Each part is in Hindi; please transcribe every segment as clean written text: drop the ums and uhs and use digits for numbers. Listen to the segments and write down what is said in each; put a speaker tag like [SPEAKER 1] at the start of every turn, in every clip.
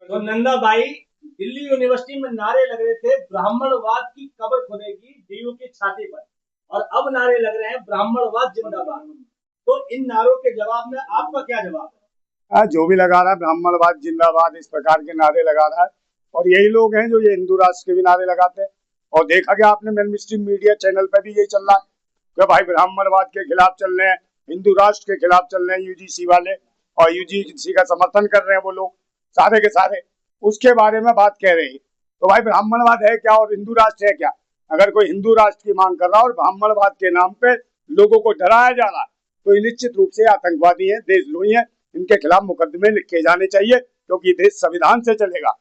[SPEAKER 1] तो नंदा भाई, दिल्ली यूनिवर्सिटी में नारे लग रहे थे ब्राह्मणवाद की कब्र खुदेगी डीयू की छाती पर, और अब नारे लग रहे हैं ब्राह्मणवाद जिंदाबाद। तो इन नारों के जवाब में आपका क्या जवाब है?
[SPEAKER 2] जो भी लगा रहा है ब्राह्मणवाद जिंदाबाद इस प्रकार के नारे लगा रहा है, और यही लोग हैं जो ये हिंदू राष्ट्र के भी नारे लगाते हैं। और देखा गया आपने मेन स्ट्रीम मीडिया चैनल पर भी यही चल रहा है कि भाई ब्राह्मणवाद के खिलाफ चल रहे हैं, हिंदू राष्ट्र के खिलाफ चल रहे हैं यूजीसी वाले, और यूजीसी का समर्थन कर रहे हैं वो लोग सारे के सारे, उसके बारे में बात कह रहे हैं। तो भाई ब्राह्मणवाद है क्या और हिंदू राष्ट्र है क्या? अगर कोई हिंदू राष्ट्र की मांग कर रहा है और ब्राह्मणवाद के नाम पे लोगों को डराया जा रहा है, तो ये निश्चित रूप से आतंकवादी है, देशद्रोही है। इनके खिलाफ मुकदमे लिखे जाने चाहिए, क्योंकि देश संविधान से चलेगा।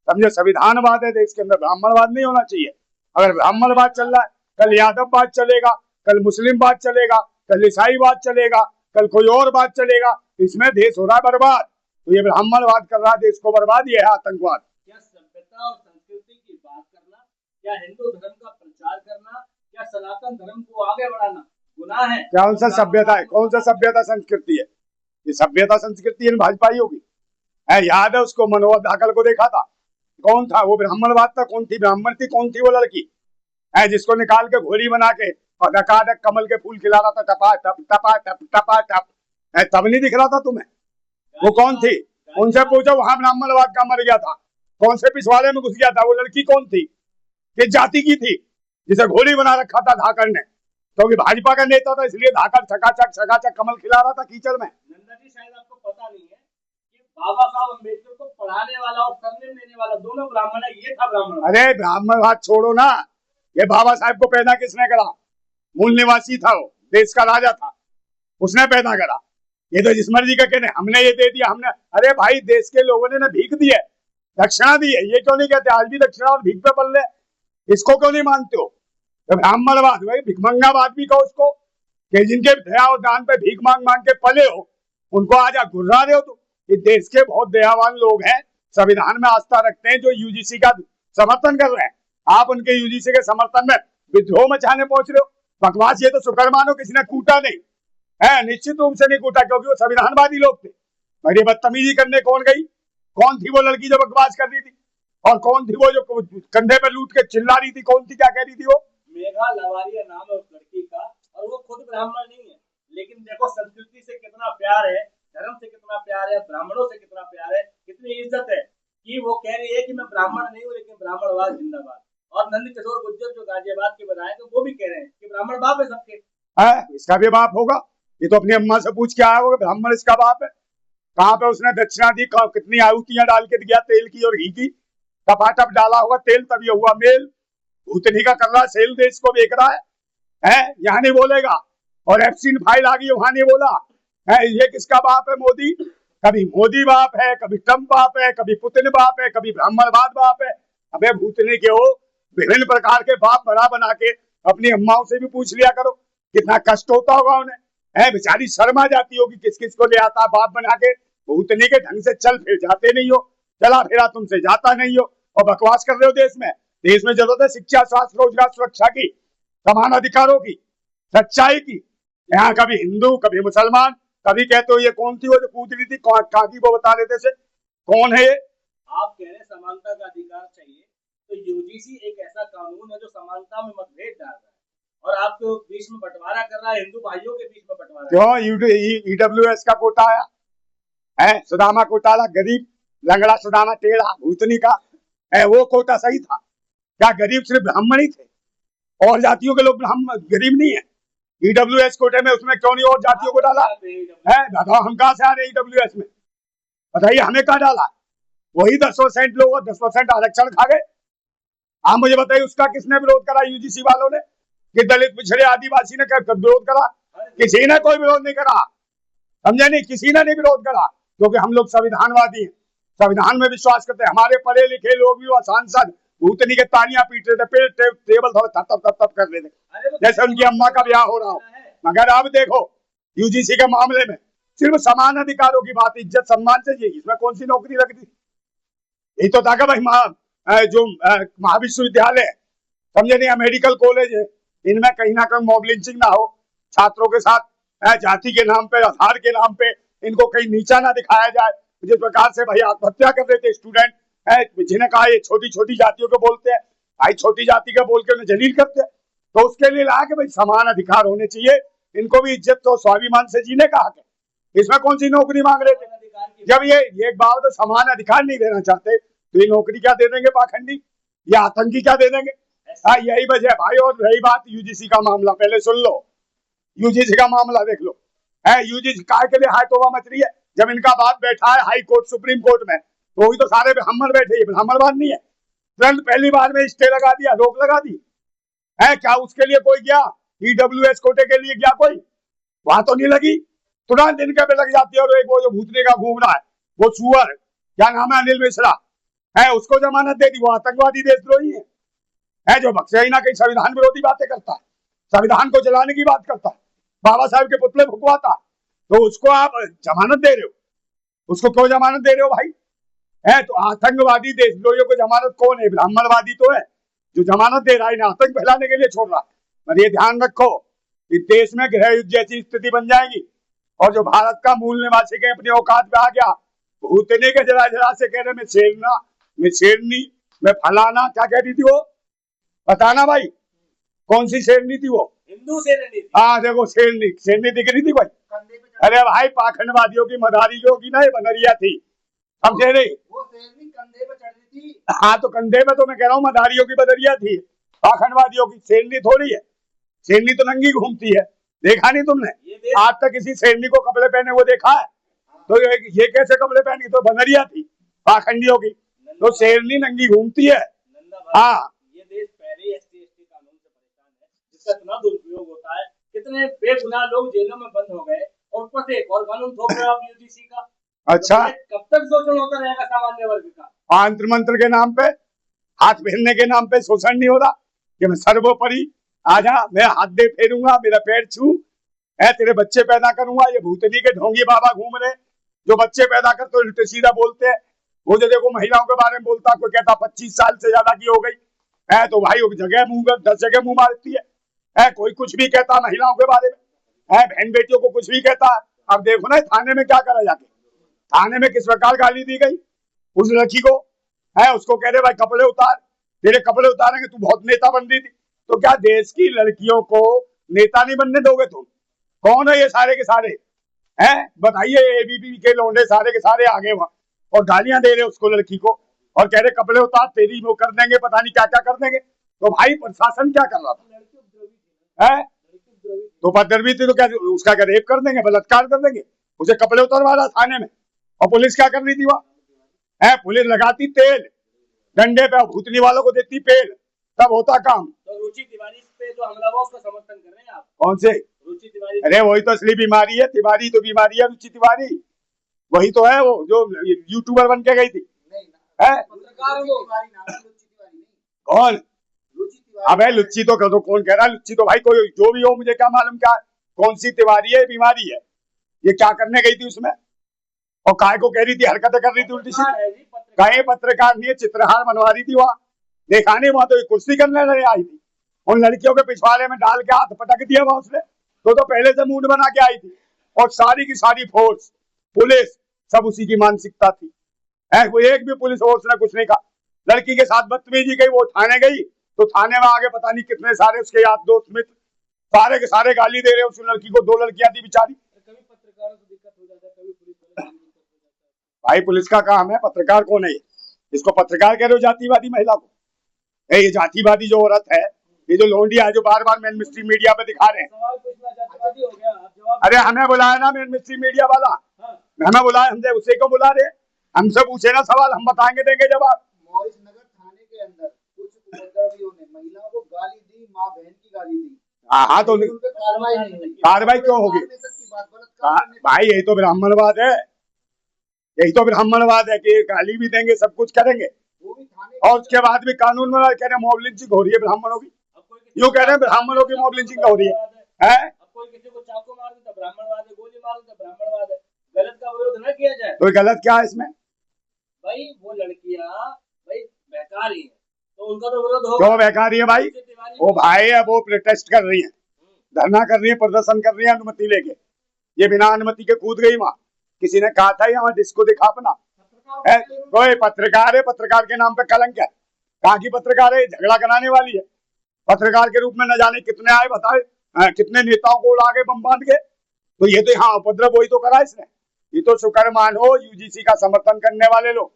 [SPEAKER 2] समझे, संविधानवाद है देश के अंदर, ब्राह्मणवाद नहीं होना चाहिए। अगर ब्राह्मणवाद चल रहा है, कल यादववाद चलेगा, कल मुस्लिमवाद चलेगा, कल ईसाईवाद चलेगा, कल कोई और बात चलेगा, इसमें देश हो रहा है बर्बाद। तो ये ब्राह्मणवाद कर रहा है देश को बर्बाद, ये है आतंकवाद।
[SPEAKER 1] क्या सभ्यता और संस्कृति की बात करना, या हिंदू धर्म का प्रचार करना, या सनातन धर्म को आगे बढ़ाना गुनाह है?
[SPEAKER 2] कौन सा सभ्यता है, कौन सा सभ्यता संस्कृति है? ये सभ्यता संस्कृति इन भाजपाइयों की है। याद है उसको, मनोहर धाकड़ को देखा था, कौन था वो? ब्राह्मणवाद था, कौन थी ब्राह्मण थी, कौन थी वो लड़की है जिसको निकाल के घोड़ी बना के और धकाधक कमल के फूल खिला रहा था, टपा टप टपा टप टपा टप, तब नहीं दिख रहा था तुम्हें? वो कौन थी? उनसे पूछो, वहां ब्राह्मणवाद का मर गया था, कौन से पिछवाड़े में घुस गया था? वो लड़की कौन थी, किस जाति की थी, जिसे घोड़ी बना रखा था धाकड़ ने? क्योंकि भाजपा का नेता था इसलिए धाकड़ चकाचक कमल खिला रहा था कीचड़ में।
[SPEAKER 1] नंदा जी, शायद आपको पता नहीं है कि बाबा साहब अम्बेडकर को पढ़ाने वाला और सरनेम देने वाला दोनों ब्राह्मण है। ये था ब्राह्मण।
[SPEAKER 2] अरे ब्राह्मणवाद छोड़ो ना, ये बाबा साहब को पैदा किसने करा? मूल निवासी था वो, देश का राजा था, उसने पैदा करा। ये तो जिस मर्जी का कहने हमने ये दे दिया, हमने, अरे भाई देश के लोगों ने ना भीख दी है, दक्षिणा दी है, ये क्यों नहीं कहते? आज भी दक्षिणा और भीख पे पल रहे, इसको क्यों नहीं मानते हो? तो ब्राह्मणवाद भाई भिखमंगावाद भी कहो उसको, कि जिनके दया और दान पे भीख मांग मांग के पले हो, उनको आज आप घुर्रा रहे हो। तो ये देश के बहुत दयावान लोग हैं, संविधान में आस्था रखते हैं, जो यूजीसी का समर्थन कर रहे हैं। आप उनके यूजीसी के समर्थन में विद्रोह मचाने पहुंच रहे हो। बकवास, ये तो शुक्र मानो किसी ने कूटा नहीं है, निश्चित रूप से नहीं कूटा, क्योंकि वो संविधानवादी लोग थे। मेरी बदतमीजी करने कौन गई? कौन थी वो लड़की जो बकवास कर रही थी? और कौन थी वो जो कंधे पे लूट के चिल्ला रही थी? कौन थी, क्या कह रही थी वो?
[SPEAKER 1] मेघा लवारिया नाम है उस लड़की का, और वो खुद ब्राह्मण नहीं है। लेकिन देखो संस्कृति से कितना प्यार है, धर्म से कितना प्यार है, ब्राह्मणों से कितना प्यार है, कितनी इज्जत है कि वो कह रही है कि मैं ब्राह्मण नहीं हूँ लेकिन ब्राह्मणवाद जिंदाबाद। और नंद किशोर गुर्जर जो गाजियाबाद के विधायक है, वो भी कह रहे हैं कि ब्राह्मण बाप है सबके।
[SPEAKER 2] इसका भी बाप होगा? ये तो अपनी अम्मा से पूछ के आया होगा, ब्राह्मण इसका बाप है। कहाँ पे उसने दक्षिणा दी, कितनी आहुतियां डाल के दिया, तेल की और घी की, टपाटप डाला होगा तेल, तब ये हुआ मेल। भूतनी का कर रहा सेल, देश को बेच रहा है यहाँ नहीं बोलेगा। और एफसीन फाइल आ गई, वहां नहीं बोला है। ये किसका बाप है? मोदी। कभी मोदी बाप है, कभी ट्रम्प बाप है, कभी पुतिन बाप है, कभी ब्राह्मणवाद बाप है। अबे भूतनी के हो, विभिन्न प्रकार के बाप बना बना के अपनी अम्माओं से भी पूछ लिया करो, कितना कष्ट होता होगा उन्हें। है बेचारी शर्म आ जाती होगी, किस किस को ले आता बाप बना के। भूतनी के ढंग से चल फिर जाते नहीं हो, चला फिरा तुमसे जाता नहीं हो, और बकवास कर रहे हो देश में। देश में जरूरत है शिक्षा, स्वास्थ्य, रोजगार, सुरक्षा की, समान अधिकारों की, सच्चाई की। यहाँ कभी हिंदू, कभी मुसलमान, कभी कहते हो ये कौन थी वो जो कूद रही थी, कहाँ की वो बता देते से, कौन है ये?
[SPEAKER 1] आप कह रहे समानता का अधिकार चाहिए, तो यूजीसी एक ऐसा कानून है जो समानता में मतभेद डाल रहा है और आपके बीच में बंटवारा कर रहा है, हिंदू भाइयों के बीच में बंटवारा।
[SPEAKER 2] क्यों? ईडब्ल्यूएस का कोटा आया है, सुदामा घोटाला, गरीब लंगड़ा सुदामा टेढ़ा भूतनी का है, वो कोटा सही था क्या? गरीब सिर्फ ब्राह्मण ही थे, और जातियों के लोग ब्राह्मण गरीब नहीं है? ईडब्ल्यूएस कोटे में उसमें क्यों नहीं और जातियों को डाला है? बताओ हम कहां से आ रहे हैं ईडब्ल्यूएस में? बताइए हमें कहा डाला? वही 10% लोग 10% आरक्षण खा गए। आप मुझे बताइए उसका किसने विरोध करा? यूजीसी वालों ने, कि दलित पिछड़े आदिवासी ने विरोध करा? किसी ने कोई विरोध नहीं करा, समझे नहीं? किसी ने नहीं विरोध करा, क्योंकि हम लोग संविधानवादी हैं, संविधान में विश्वास करते हैं। हमारे पढ़े लिखे लोग भी, सांसद भूतनी के तालियां पीट रहे थे, टेबल थोड़ा थप कर रहे थे, जैसे उनकी अम्मा का ब्याह हो रहा हो। मगर अब देखो यूजीसी के मामले में सिर्फ समान अधिकारों की बात, इज्जत सम्मान से, ये इसमें कौन सी नौकरी लग दी? यही तो था भाई जो महाविश्वविद्यालय, समझे नहीं, मेडिकल कॉलेज है, इनमें कहीं ना कहीं मॉब लिंचिंग ना हो, छात्रों के साथ जाति के नाम पे, आधार के नाम पे इनको कहीं नीचा ना दिखाया जाए। जिस प्रकार से भाई आत्महत्या कर रहे थे स्टूडेंट, जिन्हें कहा ये छोटी छोटी जातियों को बोलते हैं, भाई छोटी जाति का बोल के उन्हें जलील करते हैं। तो उसके लिए ला के भाई समान अधिकार होने चाहिए, इनको भी इज्जत तो स्वाभिमान से जीने का हक है। इसमें कौन सी नौकरी मांग रहे थे? जब ये एक बात तो समान अधिकार नहीं देना चाहते तो ये नौकरी क्या दे देंगे पाखंडी, या आतंकी क्या दे देंगे? यही वजह है भाई। और रही बात यूजीसी का मामला, पहले सुन लो, यूजीसी का मामला देख लो। यूजीसी काय के लिए हाय तोबा मच रही है? जब इनका बाप बैठा है हाई कोर्ट सुप्रीम कोर्ट में, तो वही तो सारे ब्राह्मण बैठे, ये ब्राह्मणवाद नहीं है? तुरंत पहली बार में स्टे लगा दिया, रोक लगा दी है। क्या उसके लिए कोई गया? ईडब्ल्यूएस कोटे के लिए गया कोई? वहां तो नहीं लगी, तुरंत इनके पे लग जाती है। और एक वो जो भूतने का घूम रहा है, वो सुअर, क्या नाम है, अनिल मिश्रा, उसको जमानत दे दी। वो आतंकवादी देशद्रोही है जो बख्शे ही ना, कहीं संविधान विरोधी बातें करता है, संविधान को जलाने की बात करता है, बाबा साहब के पुतले फुकवाता, तो उसको आप जमानत दे रहे हो? उसको क्यों जमानत दे रहे हो भाई? तो आतंकवादी देशद्रोहियों को जमानत कौन है? ब्राह्मणवादी तो है जो जमानत दे रहा है, आतंक फैलाने के लिए छोड़ रहा है। पर ये ध्यान रखो कि देश में गृह युद्ध जैसी स्थिति बन जाएगी, और जो भारत का मूल निवासी के अपनी औकात पे आ गया, भूतने के जरा जरा से कह रहे मैं शेरना, मैं शेरनी, मैं फलाना, क्या कह रही थी वो? बताना भाई, कौन सी शेरनी थी वो?
[SPEAKER 1] हिंदू शेरनी थी।
[SPEAKER 2] हाँ देखो, शेरनी, शेरनी दिख रही थी भाई। अरे भाई पाखंडवादियों की मदारियों की ना ये बनरिया थी, समझे नहीं?
[SPEAKER 1] वो शेरनी कंधे पे चढ़ रही थी।
[SPEAKER 2] हाँ तो कंधे पे तो मैं कह रहा हूँ मदारियों की बदरिया थी, पाखंडवादियों की शेरनी थोड़ी है। शेरनी तो नंगी घूमती है, देखा नहीं तुमने? आज तक किसी शेरनी को कपड़े पहने वो देखा है? तो ये कैसे कपड़े पहनी? तो बनरिया थी पाखंडियों की, तो शेरनी नंगी घूमती है। हाँ,
[SPEAKER 1] ये देश पहले ही SC/ST कानून से परेशान है, जिसका इतना दुरुपयोग होता है। कितने बेगुनाह लोग जेलों में बंद हो गए, और ऊपर से एक और कानून थोप रहे हो आप यूजीसी का।
[SPEAKER 2] अच्छा,
[SPEAKER 1] तो कब तक शोषण होता रहेगा सामान्य वर्ग का?
[SPEAKER 2] अंतर मंत्र के नाम पे, हाथ फेरने के नाम पे शोषण नहीं हो रहा कि मैं सर्वोपरि आजा, मैं हाथ दे फेरूंगा, मेरा पैर छू, तेरे बच्चे पैदा करूंगा। ये भूतनी के ढोंगी बाबा घूम रहे जो बच्चे पैदा करते तो उल्टे सीधा बोलते हैं। वो जो देखो महिलाओं के बारे में बोलता, कोई कहता 25 साल से ज्यादा की हो गई है, तो भाई वो जगह मुंह 10 जगह मुंह मारती है। कोई कुछ भी कहता महिलाओं के बारे में, बहन बेटियों को कुछ भी कहता। अब देखो ना थाने में क्या करा जाके, थाने में किस प्रकार गाली दी गई उस लड़की को, उसको कह रहे भाई कपड़े उतार, तेरे कपड़े उतारेंगे, तू बहुत नेता बन रही थी। तो क्या देश की लड़कियों को नेता नहीं बनने दोगे तुम? कौन है ये सारे के सारे? बताइए, एबीपी के लौंडे सारे के सारे आगे वहां, और गालियां दे रहे उसको, लड़की को, और कह रहे कपड़े उतार, तेरी वो कर देंगे, पता नहीं क्या क्या कर देंगे। तो भाई प्रशासन क्या कर रहा था? तो उपद्रवी थी तो क्या उसका क्या रेप कर देंगे, बलात्कार कर देंगे? उसे कपड़े उतरवा रहा थाने में। और पुलिस क्या कर रही थी वहां? पुलिस लगाती तेल डंडे पे, भूतनी वालों को देती पेल, तब होता काम।
[SPEAKER 1] तो रुचि तिवारी पे जो हमला हुआ उसका समर्थन कर रहे हैं आप?
[SPEAKER 2] कौन से
[SPEAKER 1] रुचि तिवारी?
[SPEAKER 2] अरे वही तो असली बीमारी है, तिवारी तो बीमारी है, रुचि तिवारी वही तो है, वो जो यूट्यूबर बन के गई थी।
[SPEAKER 1] पत्रकार वो
[SPEAKER 2] कौन? अबे लुच्ची तो कौन कह रहा है लुच्ची? तो भाई कोई जो भी हो, मुझे क्या मालूम क्या कौन सी तिवारी है, बीमारी है। ये क्या करने गई थी उसमें, और काय को कह रही थी, हरकतें कर रही थी उल्टी सीधी? कहीं पत्रकार नहीं है, चित्रहार बनवा रही थी वहां, देखा नहीं? वहां तो कुर्सी करने लगे आई थी, उन लड़कियों के पिछवाड़े में डाल के हाथ पटक दिया वहां उसने। तो पहले से मूड बना के आई थी, और सारी की सारी फोर्स, पुलिस, सब उसी की मानसिकता थी। कोई एक भी पुलिस फोर्स ने कुछ नहीं कहा। लड़की के साथ बदतमीजी गई, वो थाने गई, तो थाने में आगे पता नहीं कितने सारे उसके यार दोस्त मित्र सारे के सारे गाली दे रहे उस लड़की को। 2 लड़कियां थी बेचारी।
[SPEAKER 1] कभी पत्रकारों को दिक्कत हो जाता है, कभी पुलिस।
[SPEAKER 2] भाई पुलिस का काम है, पत्रकार कौन है? इसको पत्रकार कह रहे हो जातिवादी महिला को? ये जातिवादी जो औरत है, ये जो लोंडिया है, जो बार बार मेन मिस्ट्री मीडिया पे दिखा रहे हैं।
[SPEAKER 1] सवाल पूछना जातिवादी हो गया?
[SPEAKER 2] अरे हमें बुलाया ना मेन मिस्ट्री मीडिया वाला, हमें बुलाया, हमसे उसे को बुला रहे? हमसे पूछे ना सवाल, हम बताएंगे, देंगे जवाब।
[SPEAKER 1] मॉरिस नगर थाने के अंदर कुछ उपद्रवियों ने महिलाओं को गाली दी, मां बहन की गाली दी।
[SPEAKER 2] हाँ तो कार्रवाई क्यों होगी? भाई यही तो ब्राह्मणवाद है, यही तो ब्राह्मणवाद है कि गाली भी देंगे, सब कुछ करेंगे, और उसके बाद भी कानून में कह रहे हैं मॉब लिंचिंग हो रही है ब्राह्मणों की। यूं कह रहे हैं ब्राह्मणों की मॉब लिंचिंग हो रही है।
[SPEAKER 1] कोई किसी को चाकू मार दे तो ब्राह्मणवाद है, गोली मार दे तो ब्राह्मणवाद है। गलत का विरोध न किया जाए
[SPEAKER 2] तो गलत क्या है इसमें?
[SPEAKER 1] भाई वो लड़कियां भाई बेकार ही है, तो उनका तो विरोध होगा।
[SPEAKER 2] क्यों बेकार ही है भाई? वो भाई है, वो प्रोटेस्ट कर रही है, धरना कर रही है, प्रदर्शन कर रही है अनुमति लेके। ये बिना अनुमति के कूद गई वहां। किसी ने कहा था यहाँ डिस्को दिखा अपना, कोई पत्रकार है, पत्रकार के नाम पे कलंक है। कहाँ की पत्रकार है? झगड़ा कराने वाली है। पत्रकार के रूप में न जाने कितने आए बताए, कितने नेताओं को उड़ा के बम बांध के। तो ये तो यहाँ उपद्रव वही तो करा इसने। ये तो शुक्र मानो यूजीसी का समर्थन करने वाले लोग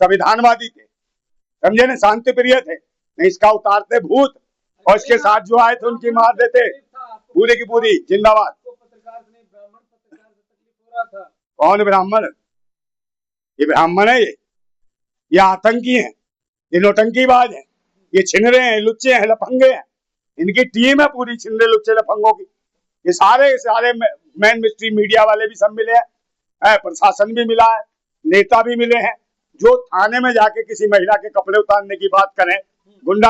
[SPEAKER 2] संविधानवादी थे, समझे न, शांति प्रिय थे, नहीं इसका उतारते भूत और इसके साथ जो आए थे उनकी मार देते पूरी की पूरी। जिंदाबाद।
[SPEAKER 1] पत्रकार से नहीं, ब्राह्मण पत्रकार से तकलीफ हो रहा था।
[SPEAKER 2] कौन ब्राह्मण? ये ब्राह्मण है? ये आतंकी हैं, ये नौटंकीबाज हैं, ये छिनरे हैं, लुच्चे हैं, लफंगे हैं। इनकी टीम है पूरी छिनरे लुच्चे लफंगों की। ये सारे मेन मिस्ट्री मीडिया वाले भी सब मिले हैं, प्रशासन भी मिला है, नेता भी मिले हैं। जो थाने में जाके किसी महिला के कपड़े उतारने की बात करें, गुंडा